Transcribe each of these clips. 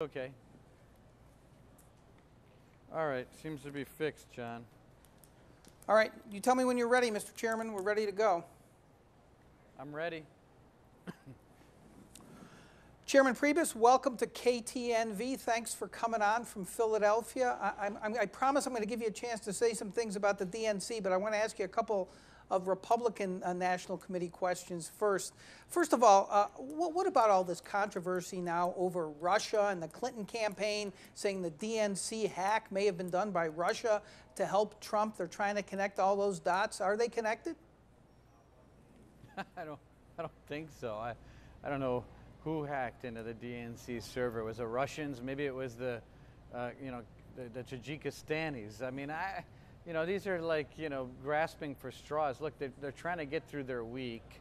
Okay. All right, seems to be fixed, John. All right, you tell me when you're ready, Mr. Chairman. We're ready to go. I'm ready. Chairman Priebus, welcome to KTNV. Thanks for coming on from Philadelphia. I promise I'm going to give you a chance to say some things about the DNC, but I want to ask you a couple of Republican National Committee questions first. First of all, what about all this controversy now over Russia and the Clinton campaign saying the DNC hack may have been done by Russia to help Trump? They're trying to connect all those dots. Are they connected? I don't think so. I don't know who hacked into the DNC server. Was it Russians? Maybe it was the Tajikistanis. I mean, these are like, grasping for straws. Look, they're trying to get through their week,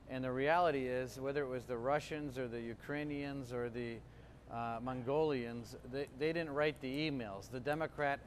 and the reality is, whether it was the Russians or the Ukrainians or the Mongolians, they didn't write the emails. The Democrat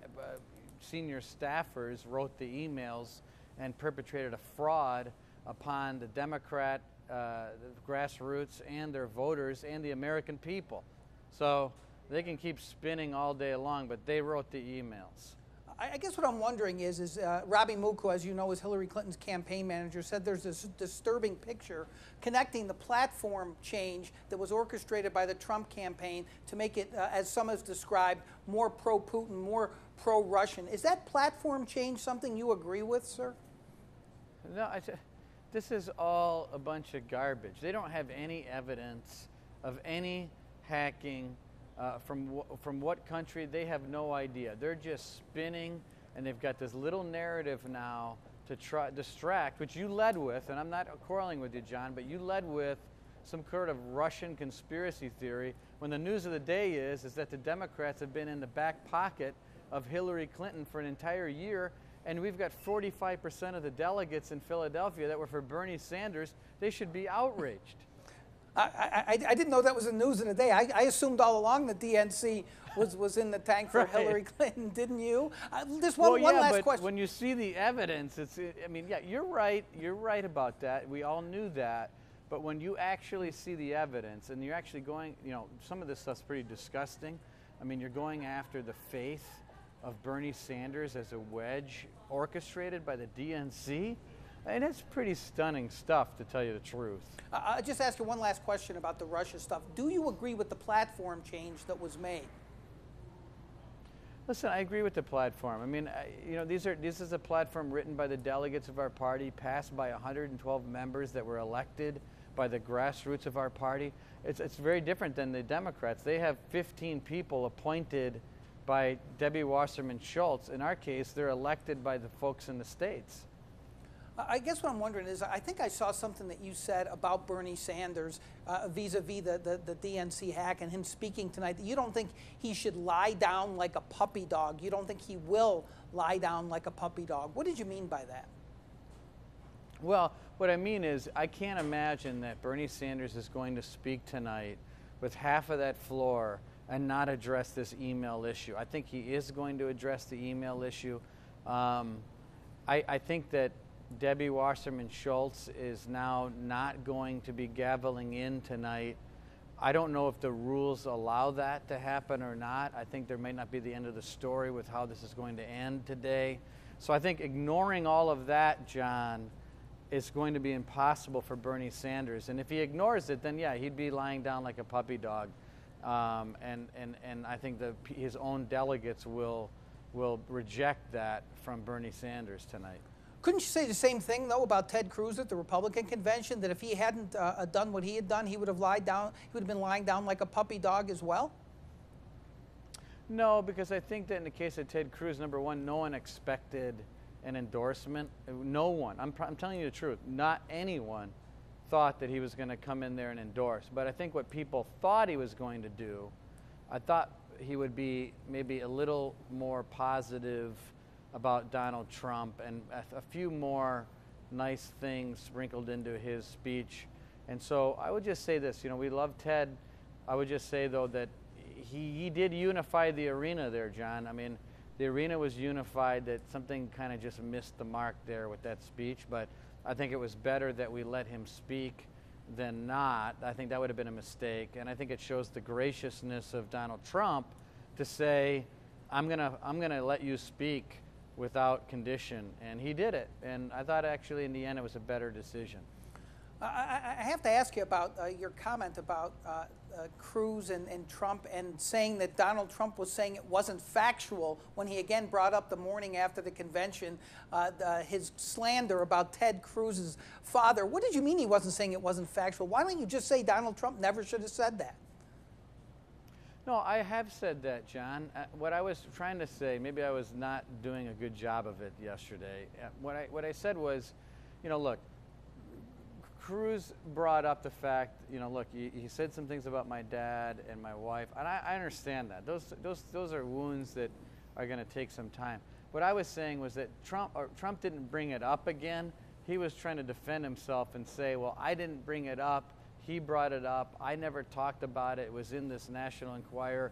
senior staffers wrote the emails and perpetrated a fraud upon the Democrat the grassroots and their voters and the American people. So they can keep spinning all day long, but they wrote the emails. I guess what I'm wondering is Robbie Mook, who, as you know, is Hillary Clinton's campaign manager, said there's this disturbing picture connecting the platform change that was orchestrated by the Trump campaign to make it, as some have described, more pro-Putin, more pro-Russian. Is that platform change something you agree with, sir? No, this is all a bunch of garbage. They don't have any evidence of any hacking from what country. They have no idea. They're just spinning, and they've got this little narrative now to try distract, which you led with, and I'm not quarreling with you, John, but you led with some sort of Russian conspiracy theory when the news of the day is that the Democrats have been in the back pocket of Hillary Clinton for an entire year. And we've got 45% of the delegates in Philadelphia that were for Bernie Sanders. They should be outraged. I didn't know that was the news of the day. I assumed all along the DNC was in the tank for Hillary Clinton, didn't you? Just one last question. When you see the evidence, you're right. You're right about that. We all knew that. But when you actually see the evidence and you're actually going, some of this stuff's pretty disgusting. I mean, you're going after the faith of Bernie Sanders as a wedge orchestrated by the DNC. And it's pretty stunning stuff, to tell you the truth. I'll just ask you one last question about the Russia stuff. Do you agree with the platform change that was made? Listen, I agree with the platform. I mean, this is a platform written by the delegates of our party, passed by 112 members that were elected by the grassroots of our party. It's very different than the Democrats. They have 15 people appointed by Debbie Wasserman Schultz. In our case, they're elected by the folks in the states. I guess what I'm wondering is, I think I saw something that you said about Bernie Sanders vis-a-vis the DNC hack and him speaking tonight, that you don't think he should lie down like a puppy dog. You don't think he will lie down like a puppy dog. What did you mean by that? Well, what I mean is, I can't imagine that Bernie Sanders is going to speak tonight with half of that floor and not address this email issue. I think he is going to address the email issue. I think that Debbie Wasserman Schultz is now not going to be gaveling in tonight. I don't know if the rules allow that to happen or not. I think there may not be the end of the story with how this is going to end today. So I think ignoring all of that, John, is going to be impossible for Bernie Sanders. And if he ignores it, then yeah, he'd be lying down like a puppy dog. And I think his own delegates will reject that from Bernie Sanders tonight. Couldn't you say the same thing, though, about Ted Cruz at the Republican convention, that if he hadn't done what he had done, he would have been lying down like a puppy dog as well? No, because I think that in the case of Ted Cruz, number one, no one expected an endorsement. No one. I'm telling you the truth. Not anyone thought that he was going to come in there and endorse. But I think what people thought he was going to do, I thought he would be maybe a little more positive about Donald Trump and a few more nice things sprinkled into his speech. And so I would just say this, we love Ted. I would just say, though, that he did unify the arena there, John. I mean, the arena was unified, that something kind of just missed the mark there with that speech. But I think it was better that we let him speak than not. I think that would have been a mistake, and I think it shows the graciousness of Donald Trump to say, I'm gonna let you speak without condition, and he did it. And I thought actually in the end it was a better decision. I have to ask you about your comment about Cruz and Trump, and saying that Donald Trump was saying it wasn't factual when he again brought up the morning after the convention his slander about Ted Cruz's father. What did you mean he wasn't saying it wasn't factual? Why don't you just say Donald Trump never should have said that? No, I have said that, John. What I was trying to say, maybe I was not doing a good job of it yesterday. What I said was, look, Cruz brought up the fact, look, he said some things about my dad and my wife, and I understand that. Those are wounds that are going to take some time. What I was saying was that Trump didn't bring it up again. He was trying to defend himself and say, well, I didn't bring it up. He brought it up. I never talked about it. It was in this National Enquirer.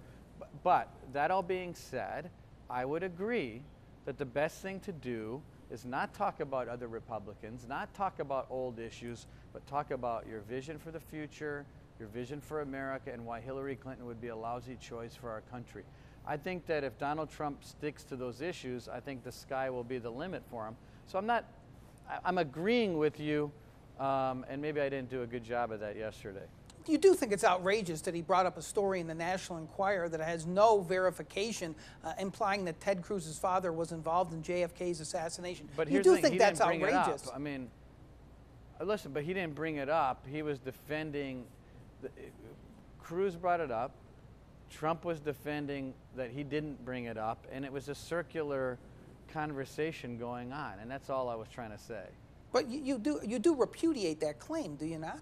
But that all being said, I would agree that the best thing to do is not talk about other Republicans, not talk about old issues, but talk about your vision for the future, your vision for America, and why Hillary Clinton would be a lousy choice for our country. I think that if Donald Trump sticks to those issues, I think the sky will be the limit for him. So I'm agreeing with you, and maybe I didn't do a good job of that yesterday. You do think it's outrageous that he brought up a story in the National Enquirer that has no verification, implying that Ted Cruz's father was involved in JFK's assassination. But you do think that's outrageous? I mean, listen, but he didn't bring it up. He was defending. Cruz brought it up. Trump was defending that he didn't bring it up, and it was a circular conversation going on, and that's all I was trying to say. But you do repudiate that claim, do you not?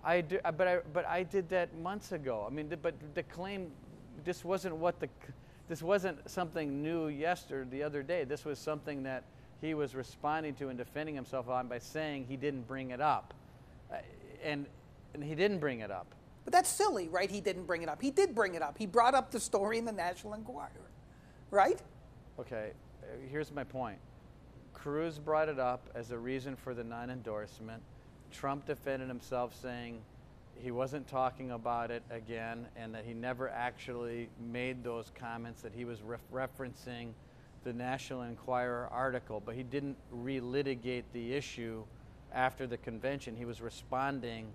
I do, but I did that months ago. I mean, but the claim, this wasn't something new the other day. This was something that he was responding to and defending himself on by saying he didn't bring it up, and he didn't bring it up. But that's silly, right? He didn't bring it up. He did bring it up. He brought up the story in the National Enquirer, right? Okay, here's my point. Cruz brought it up as a reason for the non-endorsement. Trump defended himself, saying he wasn't talking about it again and that he never actually made those comments, that he was referencing the National Enquirer article, but he didn't relitigate the issue after the convention. He was responding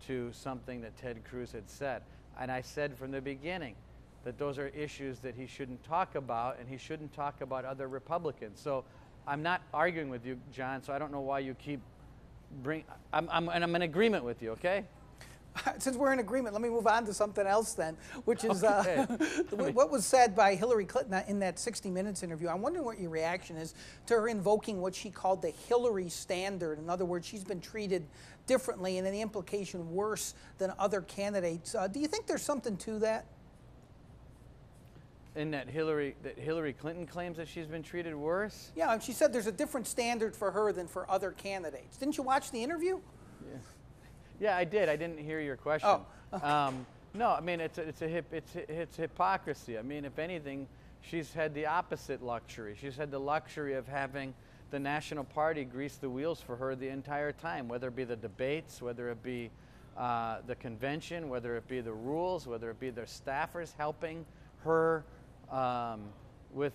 to something that Ted Cruz had said. And I said from the beginning that those are issues that he shouldn't talk about, and he shouldn't talk about other Republicans. So I'm not arguing with you, John, so I don't know why you keep I'm in agreement with you, okay? Since we're in agreement, let me move on to something else then, which is okay. What was said by Hillary Clinton in that 60 Minutes interview. I'm wondering what your reaction is to her invoking what she called the Hillary standard. In other words, she's been treated differently, and in the implication worse than other candidates. Do you think there's something to that? In that Hillary Clinton claims that she's been treated worse? Yeah, and she said there's a different standard for her than for other candidates. Didn't you watch the interview? Yeah, I did. I didn't hear your question. Oh, okay. No, I mean it's hypocrisy. I mean, if anything, she's had the opposite luxury. She's had the luxury of having the National Party grease the wheels for her the entire time, whether it be the debates, whether it be the convention, whether it be the rules, whether it be their staffers helping her with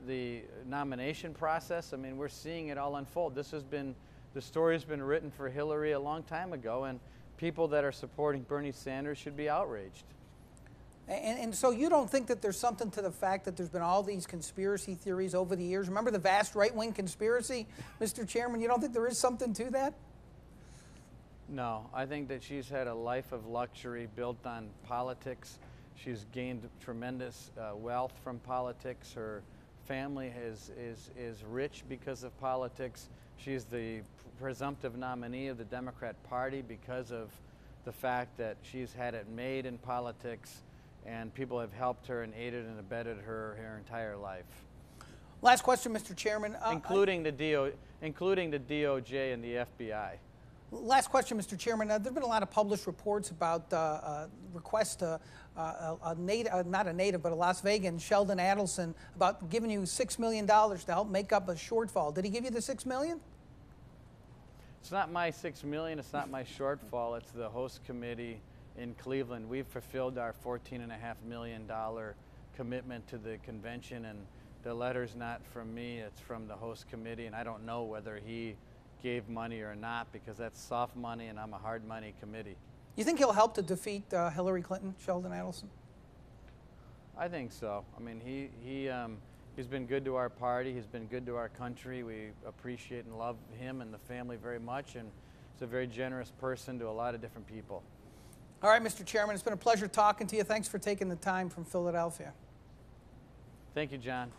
the nomination process. I mean, we're seeing it all unfold. The story's been written for Hillary a long time ago, and people that are supporting Bernie Sanders should be outraged. And so you don't think that there's something to the fact that there's been all these conspiracy theories over the years? Remember the vast right-wing conspiracy, Mr. Chairman? You don't think there is something to that? No, I think that she's had a life of luxury built on politics. She's gained tremendous wealth from politics. Her family is rich because of politics. She's the presumptive nominee of the Democrat Party because of the fact that she's had it made in politics, and people have helped her and aided and abetted her entire life. Last question, Mr. Chairman. Including the DOJ and the FBI. Last question, Mr. Chairman. There have been a lot of published reports about requests to not a native, but a Las Vegan, Sheldon Adelson, about giving you $6 million to help make up a shortfall. Did he give you the $6 million? It's not my $6 million, it's not my shortfall, it's the host committee in Cleveland. We've fulfilled our $14.5 million commitment to the convention, and the letter's not from me, it's from the host committee, and I don't know whether he gave money or not, because that's soft money and I'm a hard money committee. You think he'll help to defeat Hillary Clinton, Sheldon Adelson? I think so. I mean, he's been good to our party, he's been good to our country. We appreciate and love him and the family very much, and he's a very generous person to a lot of different people. All right, Mr. Chairman, it's been a pleasure talking to you. Thanks for taking the time from Philadelphia. Thank you, John.